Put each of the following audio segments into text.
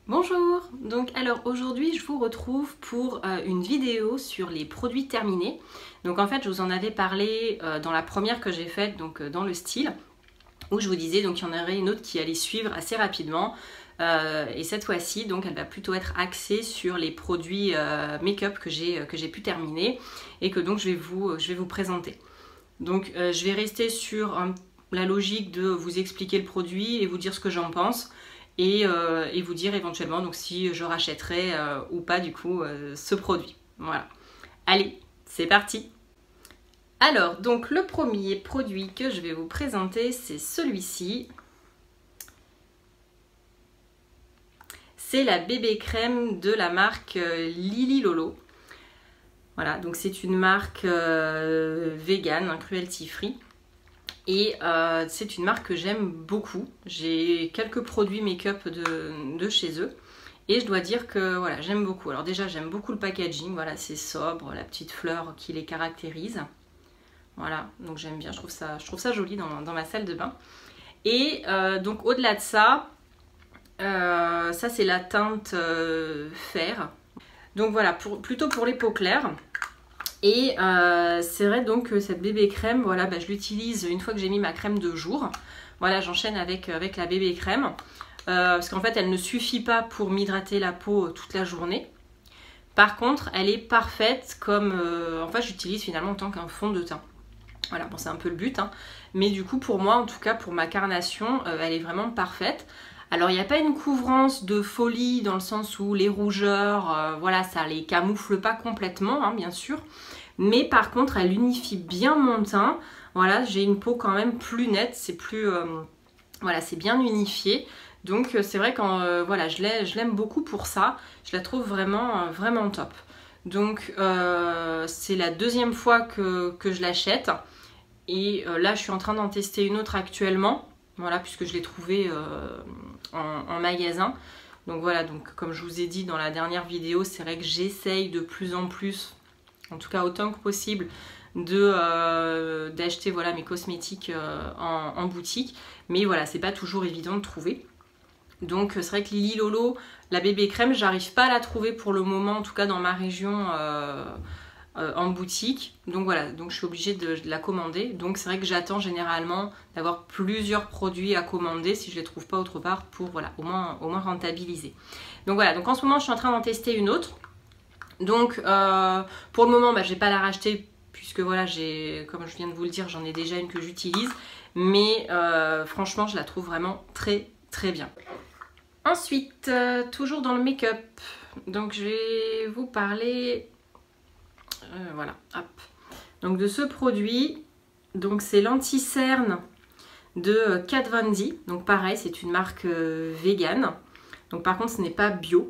Bonjour, donc alors aujourd'hui je vous retrouve pour une vidéo sur les produits terminés. Donc en fait je vous en avais parlé dans la première que j'ai faite, donc dans le style, où je vous disais donc il y en aurait une autre qui allait suivre assez rapidement. Et cette fois-ci donc elle va plutôt être axée sur les produits make-up que j'ai pu terminer et que donc je vais vous présenter. Donc je vais rester sur la logique de vous expliquer le produit et vous dire ce que j'en pense. Et vous dire éventuellement donc si je rachèterai ou pas du coup ce produit. Voilà. Allez, c'est parti. Alors, donc le premier produit que je vais vous présenter, c'est celui-ci. C'est la bébé crème de la marque Lily Lolo. Voilà, donc c'est une marque vegan, cruelty free. Et c'est une marque que j'aime beaucoup. J'ai quelques produits make-up de chez eux. Et je dois dire que voilà, j'aime beaucoup. Alors déjà, j'aime beaucoup le packaging. Voilà, c'est sobre, la petite fleur qui les caractérise. Voilà, donc j'aime bien. Je trouve ça joli dans ma salle de bain. Et donc au-delà de ça, ça c'est la teinte fer. Donc voilà, plutôt pour les peaux claires. Et c'est vrai donc que cette bébé crème, voilà, je l'utilise une fois que j'ai mis ma crème de jour. Voilà, j'enchaîne avec la bébé crème. Parce qu'en fait, elle ne suffit pas pour m'hydrater la peau toute la journée. Par contre, elle est parfaite comme... en fait, j'utilise finalement en tant qu'un fond de teint. Voilà, bon, c'est un peu le but. Hein. Mais du coup, pour moi, en tout cas, pour ma carnation, elle est vraiment parfaite. Alors, il n'y a pas une couvrance de folie dans le sens où les rougeurs, voilà, ça les camoufle pas complètement, hein, bien sûr. Mais par contre, elle unifie bien mon teint. Voilà, j'ai une peau quand même plus nette, c'est plus... voilà, c'est bien unifié. Donc, c'est vrai que voilà, je l'aime beaucoup pour ça. Je la trouve vraiment, vraiment top. Donc, c'est la deuxième fois que je l'achète. Et là, je suis en train d'en tester une autre actuellement. Voilà, puisque je l'ai trouvée en magasin. Donc voilà, donc comme je vous ai dit dans la dernière vidéo, c'est vrai que j'essaye de plus en plus, en tout cas autant que possible, d'acheter voilà, mes cosmétiques en boutique. Mais voilà, c'est pas toujours évident de trouver. Donc c'est vrai que Lily Lolo, la bébé crème, j'arrive pas à la trouver pour le moment, en tout cas dans ma région en boutique. Donc voilà, donc je suis obligée de la commander. Donc c'est vrai que j'attends généralement d'avoir plusieurs produits à commander si je les trouve pas autre part pour voilà, au moins rentabiliser. Donc voilà, donc en ce moment je suis en train d'en tester une autre. Donc pour le moment je vais pas la racheter puisque voilà, comme je viens de vous le dire, j'en ai déjà une que j'utilise. Mais franchement je la trouve vraiment très très bien. Ensuite, toujours dans le make-up, donc je vais vous parler, voilà, hop. Donc de ce produit, donc c'est l'anti-cerne de Kat Von D. Donc pareil, c'est une marque vegan. Donc par contre, ce n'est pas bio,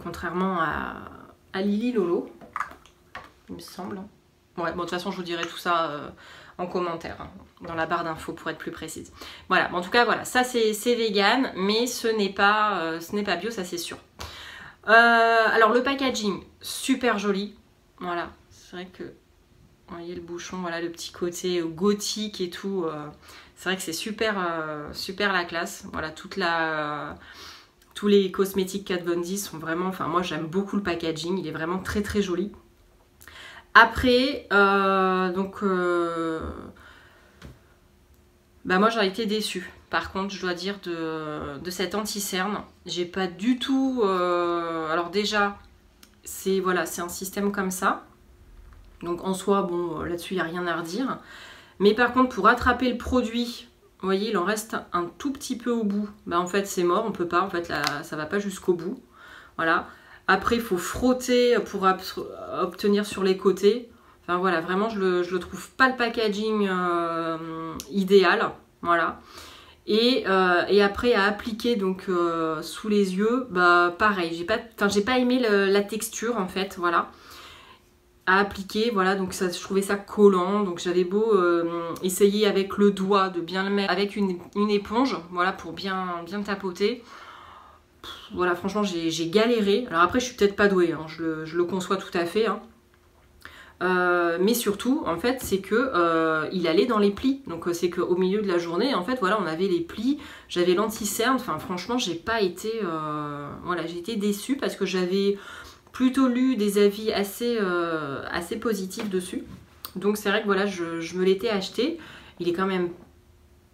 contrairement à Lily Lolo, il me semble. Ouais, bon, de toute façon, je vous dirai tout ça en commentaire, hein, dans la barre d'infos pour être plus précise. Voilà, bon, en tout cas, voilà, ça c'est vegan, mais ce n'est pas bio, ça c'est sûr. Alors, le packaging, super joli. Voilà, c'est vrai que, vous voyez le bouchon, voilà, le petit côté gothique et tout. C'est vrai que c'est super la classe. Voilà, tous les cosmétiques Kat Von D sont vraiment... Enfin, moi, j'aime beaucoup le packaging, il est vraiment très très joli. Après, moi j'en ai été déçue. Par contre, je dois dire de cet anti-cerne, j'ai pas du tout... alors déjà, c'est voilà, un système comme ça. Donc en soi, bon, là-dessus, il n'y a rien à redire. Mais par contre, pour attraper le produit, vous voyez, il en reste un tout petit peu au bout. En fait, c'est mort, on peut pas. En fait, là, ça va pas jusqu'au bout. Voilà. Après, il faut frotter pour obtenir sur les côtés. Enfin voilà, vraiment, je le trouve pas le packaging idéal. Voilà. Et après, à appliquer donc sous les yeux, pareil. J'ai pas aimé la texture en fait. Voilà. À appliquer, voilà, donc ça, je trouvais ça collant. Donc j'avais beau essayer avec le doigt de bien le mettre avec une éponge, voilà, pour bien tapoter. Voilà, franchement, j'ai galéré. Alors après, je suis peut-être pas douée, hein, je le conçois tout à fait. Hein. Mais surtout, en fait, c'est que il allait dans les plis. Donc c'est qu'au milieu de la journée, en fait, voilà, on avait les plis, j'avais l'anti-cerne. Enfin, franchement, j'ai pas été, voilà, j'ai été déçue parce que j'avais plutôt lu des avis assez positifs dessus. Donc c'est vrai que voilà, je me l'étais acheté. Il est quand même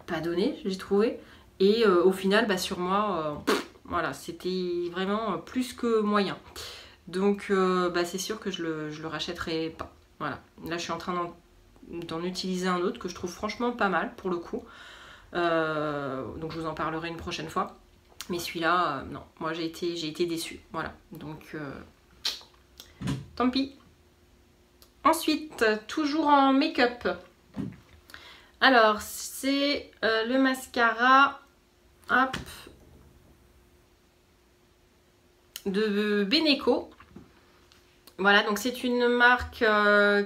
pas donné, j'ai trouvé. Et au final, bah, sur moi, voilà, c'était vraiment plus que moyen. Donc bah, c'est sûr que je le rachèterai pas. Voilà, là je suis en train d'en utiliser un autre que je trouve franchement pas mal pour le coup. Donc je vous en parlerai une prochaine fois. Mais celui-là, non, moi j'ai été déçue. Voilà, donc tant pis. Ensuite, toujours en make-up. Alors, c'est le mascara hop, de Beneko. Voilà, donc c'est une marque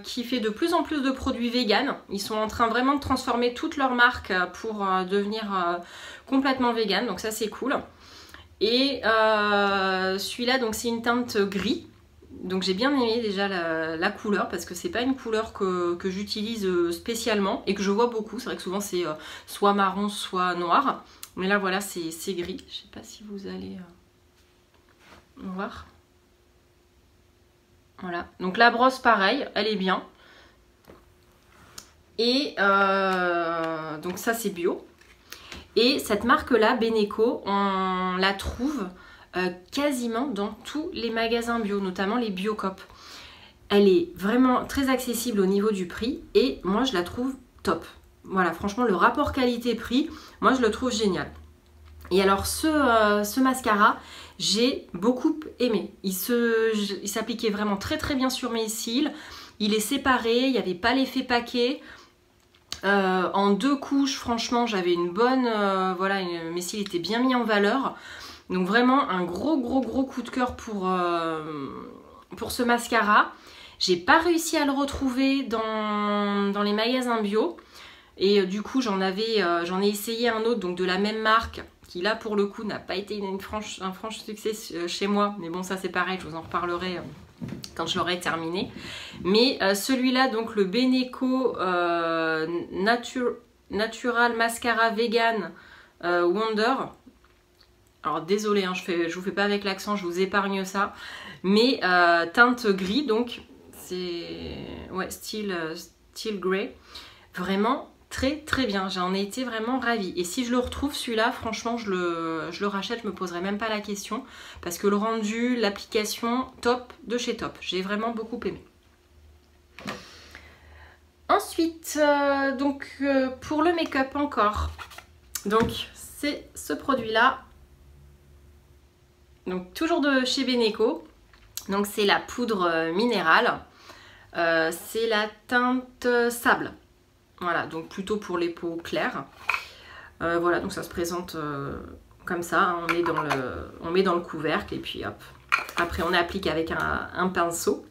qui fait de plus en plus de produits vegan. Ils sont en train vraiment de transformer toute leur marque pour devenir complètement vegan. Donc ça, c'est cool. Et celui-là, donc c'est une teinte gris. Donc j'ai bien aimé déjà la couleur parce que c'est pas une couleur que j'utilise spécialement et que je vois beaucoup. C'est vrai que souvent c'est soit marron, soit noir. Mais là voilà, c'est gris. Je sais pas si vous allez voir. Voilà. Donc la brosse pareil, elle est bien. Et donc ça c'est bio. Et cette marque-là, Beneko, on la trouve quasiment dans tous les magasins bio, notamment les Biocoop. Elle est vraiment très accessible au niveau du prix et moi je la trouve top. Voilà, franchement le rapport qualité-prix, moi je le trouve génial. Et alors ce mascara, j'ai beaucoup aimé. Il s'appliquait vraiment très très bien sur mes cils. Il est séparé, il n'y avait pas l'effet paquet. En 2 couches, franchement, j'avais une bonne... voilà, mes cils étaient bien mis en valeur. Donc vraiment un gros coup de cœur pour ce mascara. J'ai pas réussi à le retrouver dans les magasins bio. Et du coup, j'en ai essayé un autre, donc de la même marque, qui là pour le coup n'a pas été un franche succès chez moi. Mais bon, ça c'est pareil, je vous en reparlerai quand je l'aurai terminé. Mais celui-là, donc le Beneko Natural Mascara Vegan Wonder. Alors désolé, hein, je vous fais pas avec l'accent, je vous épargne ça. Mais teinte gris, donc c'est ouais, style grey. Vraiment très très bien, j'en ai été vraiment ravie. Et si je le retrouve celui-là, franchement je le rachète, je me poserai même pas la question. Parce que le rendu, l'application, top de chez top. J'ai vraiment beaucoup aimé. Ensuite, donc pour le make-up encore. Donc c'est ce produit-là. Donc toujours de chez Beneko. Donc c'est la poudre minérale. C'est la teinte sable. Voilà, donc plutôt pour les peaux claires. Voilà, donc ça se présente comme ça. Hein, on met dans le couvercle et puis hop. Après on applique avec un pinceau.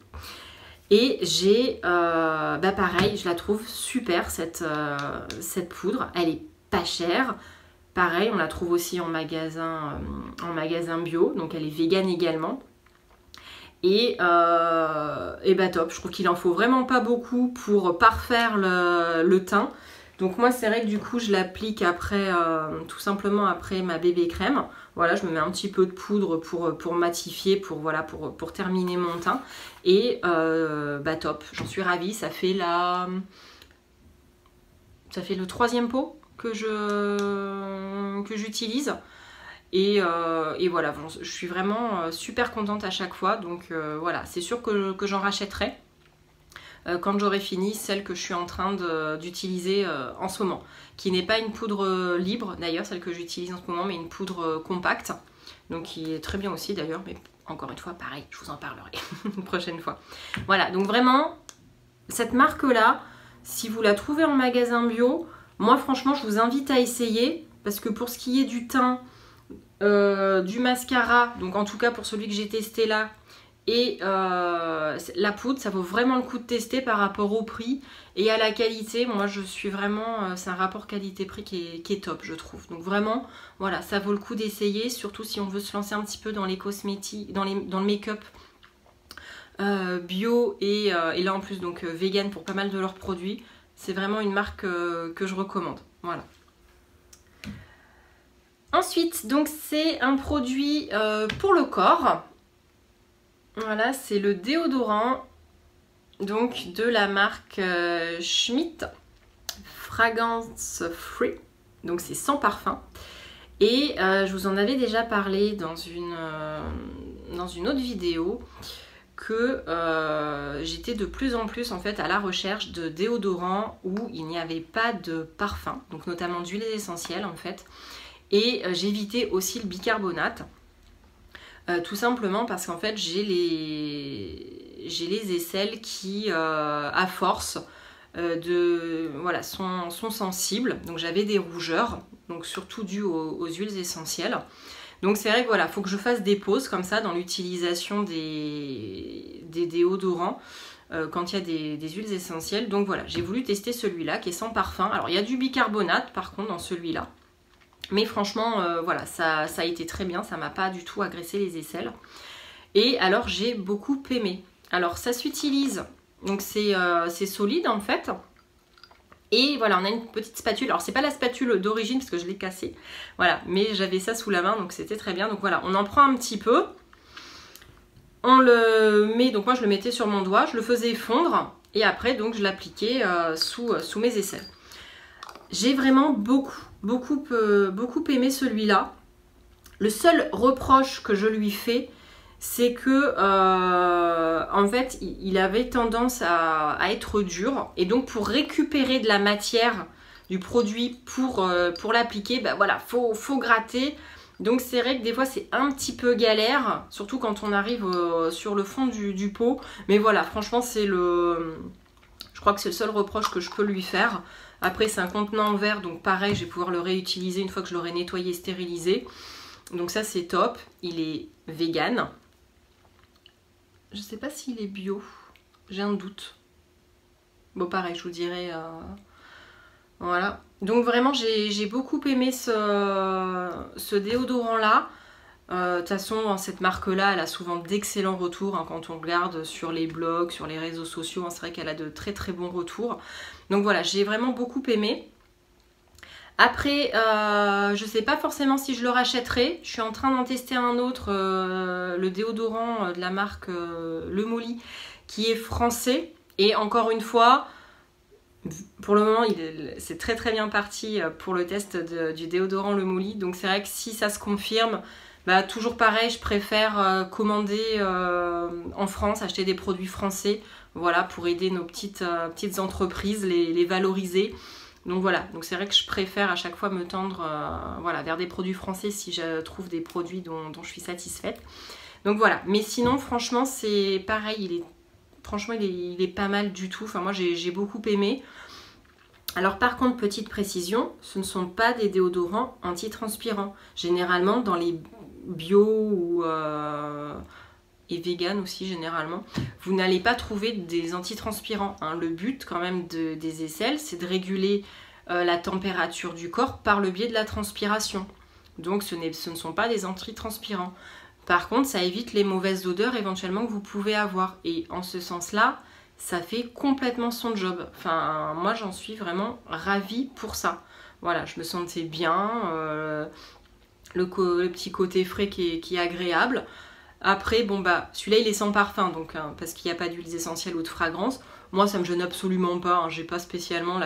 Et j'ai, bah pareil, je la trouve super cette poudre. Elle est pas chère. Pareil, on la trouve aussi en magasin bio. Donc elle est vegan également. Et bah top, je trouve qu'il en faut vraiment pas beaucoup pour parfaire le teint. Donc moi c'est vrai que du coup je l'applique après, tout simplement après ma bébé crème. Voilà, je me mets un petit peu de poudre pour matifier, pour terminer mon teint. Et bah top, j'en suis ravie, ça fait le 3e pot que j'utilise. Et voilà, je suis vraiment super contente à chaque fois. Donc voilà, c'est sûr que j'en rachèterai quand j'aurai fini celle que je suis en train d'utiliser en ce moment. Qui n'est pas une poudre libre d'ailleurs, celle que j'utilise en ce moment, mais une poudre compacte. Donc qui est très bien aussi d'ailleurs, mais encore une fois, pareil, je vous en parlerai une prochaine fois. Voilà, donc vraiment, cette marque-là, si vous la trouvez en magasin bio, moi franchement, je vous invite à essayer. Parce que pour ce qui est du teint, du mascara, donc en tout cas pour celui que j'ai testé là, et la poudre, ça vaut vraiment le coup de tester par rapport au prix et à la qualité. Moi je suis vraiment, c'est un rapport qualité-prix qui est top, je trouve. Donc vraiment, voilà, ça vaut le coup d'essayer, surtout si on veut se lancer un petit peu dans les cosmétiques, dans le make-up bio et là en plus donc vegan pour pas mal de leurs produits. C'est vraiment une marque que je recommande. Voilà. Ensuite, donc c'est un produit pour le corps. Voilà, c'est le déodorant donc de la marque Schmidt Fragrance Free. Donc c'est sans parfum. Et je vous en avais déjà parlé dans une autre vidéo que j'étais de plus en plus en fait à la recherche de déodorants où il n'y avait pas de parfum, donc notamment d'huiles essentielles en fait. Et j'évitais aussi le bicarbonate, tout simplement parce qu'en fait j'ai les aisselles qui, à force, voilà, sont sensibles. Donc j'avais des rougeurs, donc surtout dues aux huiles essentielles. Donc c'est vrai que voilà, faut que je fasse des pauses comme ça dans l'utilisation des déodorants quand il y a des huiles essentielles. Donc voilà, j'ai voulu tester celui-là qui est sans parfum. Alors il y a du bicarbonate par contre dans celui-là. Mais franchement, voilà, ça a été très bien, ça m'a pas du tout agressé les aisselles. Et alors j'ai beaucoup aimé. Alors ça s'utilise, donc c'est solide en fait. Et voilà, on a une petite spatule. Alors c'est pas la spatule d'origine parce que je l'ai cassée. Voilà, mais j'avais ça sous la main donc c'était très bien. Donc voilà, on en prend un petit peu. On le met, donc moi je le mettais sur mon doigt, je le faisais fondre. Et après donc je l'appliquais sous mes aisselles. J'ai vraiment beaucoup aimé celui-là. Le seul reproche que je lui fais, c'est que en fait il avait tendance à être dur et donc pour récupérer de la matière du produit pour l'appliquer, ben voilà, faut gratter. Donc c'est vrai que des fois c'est un petit peu galère, surtout quand on arrive sur le fond du pot. Mais voilà, franchement je crois que c'est le seul reproche que je peux lui faire. Après c'est un contenant en verre, donc pareil, je vais pouvoir le réutiliser une fois que je l'aurai nettoyé et stérilisé. Donc ça c'est top, il est vegan. Je sais pas s'il est bio, j'ai un doute. Bon pareil, je vous dirai. Voilà. Donc vraiment j'ai beaucoup aimé ce déodorant là. De toute façon, cette marque-là, elle a souvent d'excellents retours hein, quand on regarde sur les blogs, sur les réseaux sociaux. Hein, c'est vrai qu'elle a de très très bons retours. Donc voilà, j'ai vraiment beaucoup aimé. Après, je ne sais pas forcément si je le rachèterai. Je suis en train d'en tester un autre, le déodorant de la marque Le Molly, qui est français. Et encore une fois, pour le moment, c'est très très bien parti pour le test du déodorant Le Molly. Donc c'est vrai que si ça se confirme, bah, toujours pareil, je préfère commander en France, acheter des produits français, voilà, pour aider nos petites entreprises, les valoriser. Donc voilà, donc c'est vrai que je préfère à chaque fois me tendre voilà, vers des produits français si je trouve des produits dont je suis satisfaite. Donc voilà, mais sinon franchement c'est pareil, franchement il est pas mal du tout. Enfin moi j'ai beaucoup aimé. Alors par contre, petite précision, ce ne sont pas des déodorants antitranspirants. Généralement dans les bio et vegan aussi généralement, vous n'allez pas trouver des antitranspirants. Hein. Le but quand même des aisselles, c'est de réguler la température du corps par le biais de la transpiration. Donc ce ne sont pas des antitranspirants. Par contre, ça évite les mauvaises odeurs éventuellement que vous pouvez avoir. Et en ce sens-là, ça fait complètement son job. Enfin, moi j'en suis vraiment ravie pour ça. Voilà, je me sentais bien, le petit côté frais qui est agréable. Après, bon bah, celui-là il est sans parfum, donc parce qu'il n'y a pas d'huiles essentielles ou de fragrance. Moi ça me gêne absolument pas, hein, j'ai pas spécialement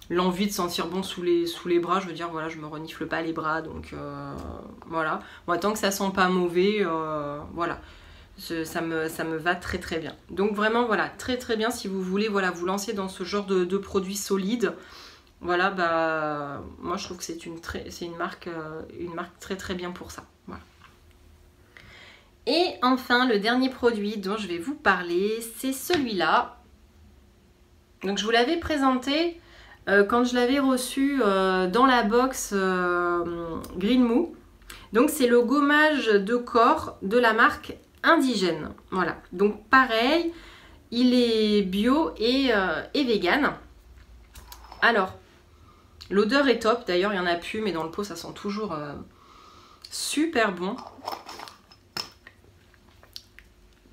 l'envie de sentir bon sous les bras, je veux dire, voilà, je me renifle pas les bras, donc voilà. Moi tant que ça sent pas mauvais, voilà, ça me va très très bien. Donc vraiment voilà, très très bien si vous voulez voilà, vous lancer dans ce genre de produits solides. Voilà, bah moi je trouve que c'est une marque très très bien pour ça. Voilà. Et enfin, le dernier produit dont je vais vous parler, c'est celui-là. Donc je vous l'avais présenté quand je l'avais reçu dans la box Green Mou. Donc c'est le gommage de corps de la marque Indigène. Voilà, donc pareil, il est bio et vegan. Alors, l'odeur est top, d'ailleurs il n'y en a plus, mais dans le pot ça sent toujours super bon.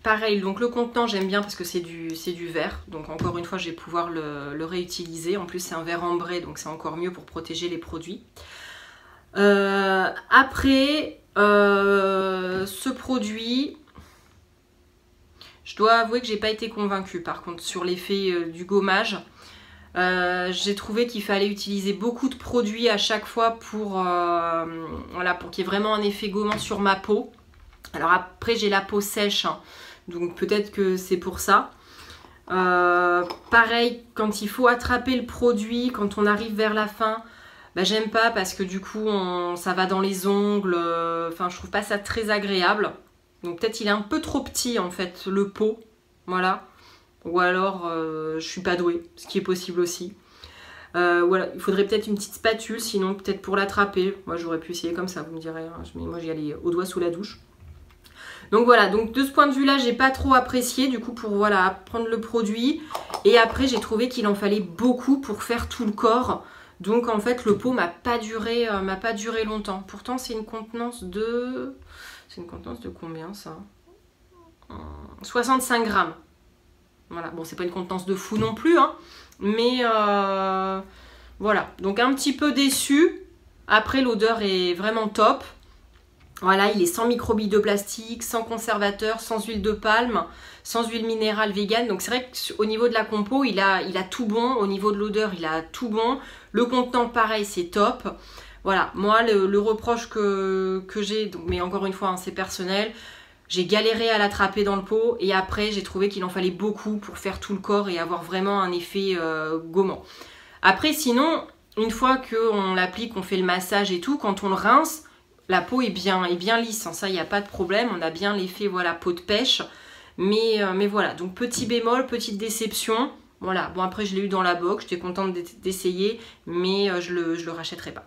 pareil, donc le contenant j'aime bien parce que c'est du verre. Donc encore une fois je vais pouvoir le réutiliser. En plus c'est un verre ambré donc c'est encore mieux pour protéger les produits. Après ce produit, je dois avouer que j'ai pas été convaincue par contre sur l'effet du gommage. J'ai trouvé qu'il fallait utiliser beaucoup de produits à chaque fois pour, voilà, pour qu'il y ait vraiment un effet gommant sur ma peau. Alors après j'ai la peau sèche, hein, donc peut-être que c'est pour ça. Pareil, quand il faut attraper le produit, quand on arrive vers la fin, bah, j'aime pas parce que du coup ça va dans les ongles, enfin je trouve pas ça très agréable. Donc peut-être il est un peu trop petit en fait, le pot, voilà. Ou alors je suis pas douée, ce qui est possible aussi. Voilà, il faudrait peut-être une petite spatule, sinon peut-être pour l'attraper. Moi j'aurais pu essayer comme ça, vous me direz, hein. Moi j'y allais au doigt sous la douche. Donc voilà, donc de ce point de vue là j'ai pas trop apprécié du coup pour voilà prendre le produit. Et après j'ai trouvé qu'il en fallait beaucoup pour faire tout le corps. Donc en fait le pot m'a pas duré longtemps. Pourtant c'est une contenance de... C'est une contenance de combien ça? 65 grammes. Voilà, bon c'est pas une contenance de fou non plus, hein, mais voilà. Donc un petit peu déçue. Après l'odeur est vraiment top. Voilà, il est sans microbilles de plastique, sans conservateur, sans huile de palme, sans huile minérale vegan. Donc c'est vrai qu'au niveau de la compo, il a tout bon. Au niveau de l'odeur, il a tout bon. Le contenant, pareil, c'est top. Voilà, moi, le reproche que j'ai, mais encore une fois, hein, c'est personnel, j'ai galéré à l'attraper dans le pot. Et après, j'ai trouvé qu'il en fallait beaucoup pour faire tout le corps et avoir vraiment un effet gommant. Après, sinon, une fois qu'on l'applique, on fait le massage et tout, quand on le rince, la peau est bien lisse, hein, ça il n'y a pas de problème, on a bien l'effet voilà, peau de pêche, mais voilà, donc petit bémol, petite déception, voilà, bon après je l'ai eu dans la box, j'étais contente d'essayer, mais je le rachèterai pas.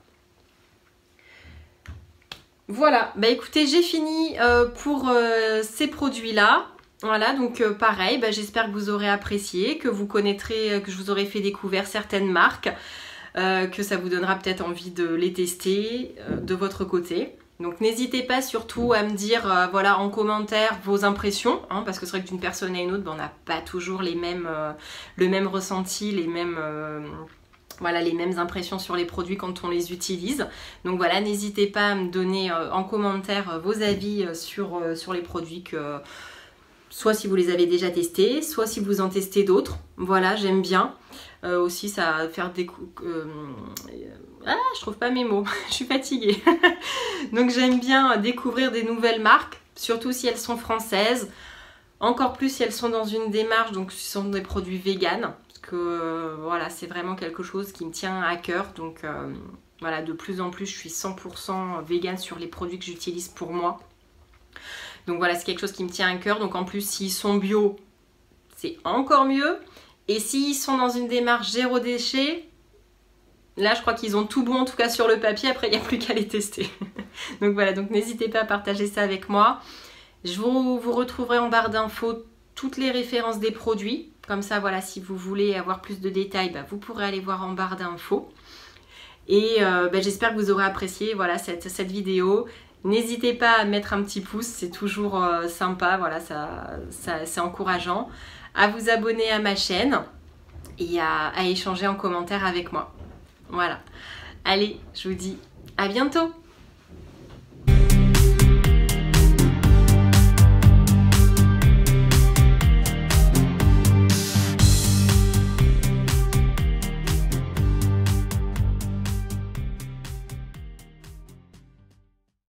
Voilà, bah écoutez, j'ai fini pour ces produits-là. Voilà, donc pareil, bah, j'espère que vous aurez apprécié, que vous connaîtrez, que je vous aurai fait découvrir certaines marques. Que ça vous donnera peut-être envie de les tester de votre côté. Donc n'hésitez pas surtout à me dire voilà, en commentaire vos impressions, hein, parce que c'est vrai que d'une personne à une autre, ben, on n'a pas toujours le même ressenti, voilà, les mêmes impressions sur les produits quand on les utilise. Donc voilà, n'hésitez pas à me donner en commentaire vos avis sur les produits que... Soit si vous les avez déjà testés, soit si vous en testez d'autres. Voilà, j'aime bien. Aussi, ça va faire des... je trouve pas mes mots. Je suis fatiguée. Donc, j'aime bien découvrir des nouvelles marques, surtout si elles sont françaises. Encore plus si elles sont dans une démarche, donc ce sont des produits véganes. Parce que, voilà, c'est vraiment quelque chose qui me tient à cœur. Donc, voilà, de plus en plus, je suis 100% végane sur les produits que j'utilise pour moi. Donc voilà, c'est quelque chose qui me tient à cœur. Donc en plus, s'ils sont bio, c'est encore mieux. Et s'ils sont dans une démarche zéro déchet, là, je crois qu'ils ont tout bon, en tout cas sur le papier. Après, il n'y a plus qu'à les tester. Donc voilà, donc n'hésitez pas à partager ça avec moi. Je vous retrouverai en barre d'infos toutes les références des produits. Comme ça, voilà, si vous voulez avoir plus de détails, bah, vous pourrez aller voir en barre d'infos. Et j'espère que vous aurez apprécié voilà, cette vidéo. N'hésitez pas à mettre un petit pouce, c'est toujours sympa, voilà, c'est encourageant. À vous abonner à ma chaîne et à échanger en commentaire avec moi. Voilà. Allez, je vous dis à bientôt!